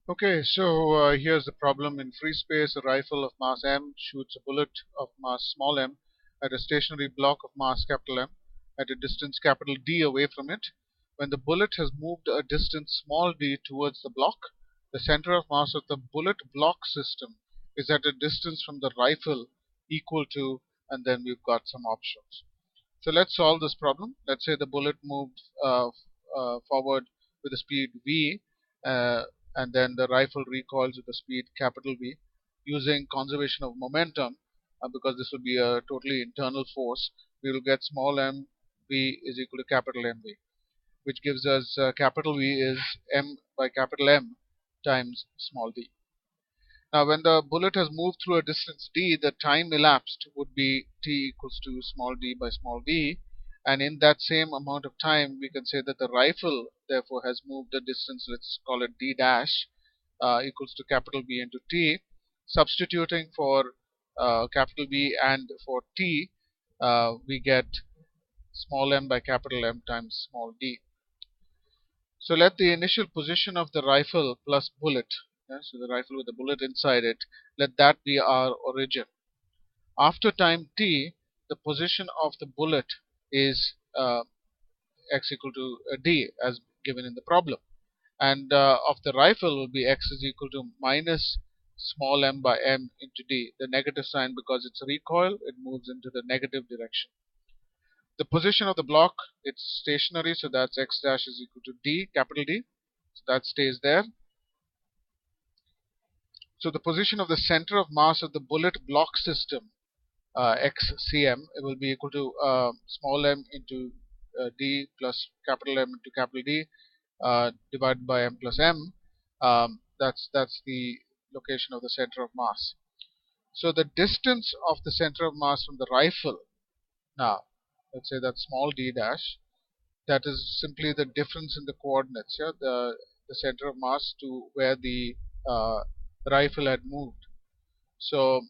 Okay, so here's the problem. In free space, a rifle of mass m shoots a bullet of mass small m at a stationary block of mass capital M at a distance capital D away from it. When the bullet has moved a distance small d towards the block, the center of mass of the bullet block system is at a distance from the rifle equal to, and then we've got some options. So let's solve this problem. Let's say the bullet moved forward with a speed v, uh, and then the rifle recoils with a speed capital V. Using conservation of momentum, because this will be a totally internal force, we will get small m v is equal to capital M V, which gives us capital V is m by capital M times small d. Now, when the bullet has moved through a distance d, the time elapsed would be t equals to small d by small d. And in that same amount of time, we can say that the rifle, therefore, has moved the distance, let's call it d dash, equals to capital V into t. Substituting for capital V and for t, we get small m by capital M times small d. So let the initial position of the rifle plus bullet, so the rifle with the bullet inside it, let that be our origin. After time t, the position of the bullet is x equal to d as given in the problem. And of the rifle will be x is equal to minus small m by m into d. The negative sign, because it's recoil, it moves into the negative direction. The position of the block, it's stationary, so that's x dash is equal to d, capital D. So that stays there. So the position of the center of mass of the bullet block system, xcm, it will be equal to small m into d plus capital M into capital D divided by m plus m. That's the location of the center of mass. So the distance of the center of mass from the rifle, now let's say that small d dash, that is simply the difference in the coordinates, the center of mass to where the rifle had moved. So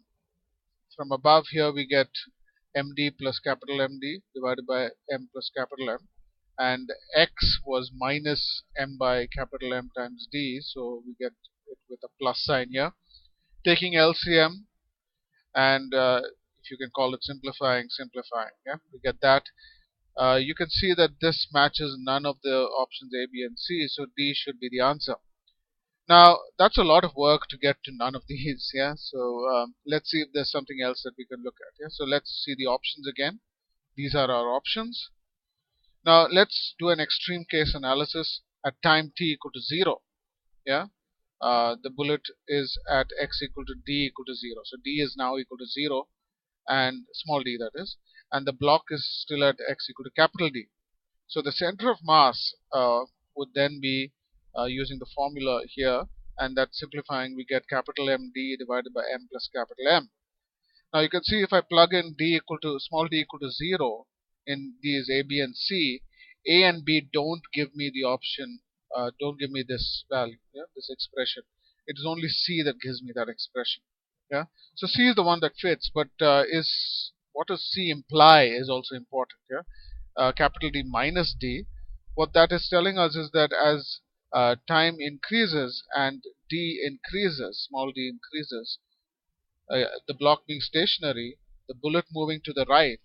from above here we get md plus capital MD divided by m plus capital M, and x was minus m by capital M times d, so we get it with a plus sign here. Taking LCM, and if you can call it simplifying, we get that. You can see that this matches none of the options A, B, and C, so D should be the answer. Now, that's a lot of work to get to none of these, yeah? So let's see if there's something else that we can look at, yeah? So let's see the options again. These are our options. Now, let's do an extreme case analysis at time t equal to 0, yeah? The bullet is at x equal to d equal to 0. So d is now equal to 0, and small d that is, and the block is still at x equal to capital D. So the center of mass would then be using the formula here, and that simplifying we get capital MD divided by m plus capital M. Now you can see if I plug in d equal to small d equal to 0 in these A, B, and C, A and B don't give me the option, don't give me this value, yeah, this expression. It is only C that gives me that expression. Yeah. So C is the one that fits, but is what does C imply is also important. Yeah. Capital D minus D. What that is telling us is that as time increases and D increases, small d increases, the block being stationary, the bullet moving to the right,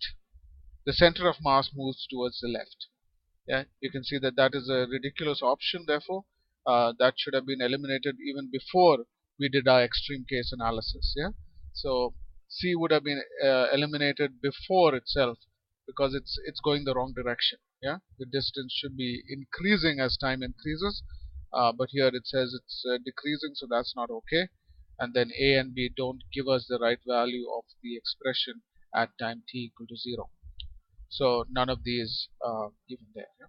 the center of mass moves towards the left. Yeah, you can see that that is a ridiculous option. Therefore, that should have been eliminated even before we did our extreme case analysis. Yeah, so C would have been eliminated before itself, because it's going the wrong direction. Yeah, the distance should be increasing as time increases, but here it says it's decreasing, so that's not okay. And then A and B don't give us the right value of the expression at time t equal to 0. So none of these given there. Yeah?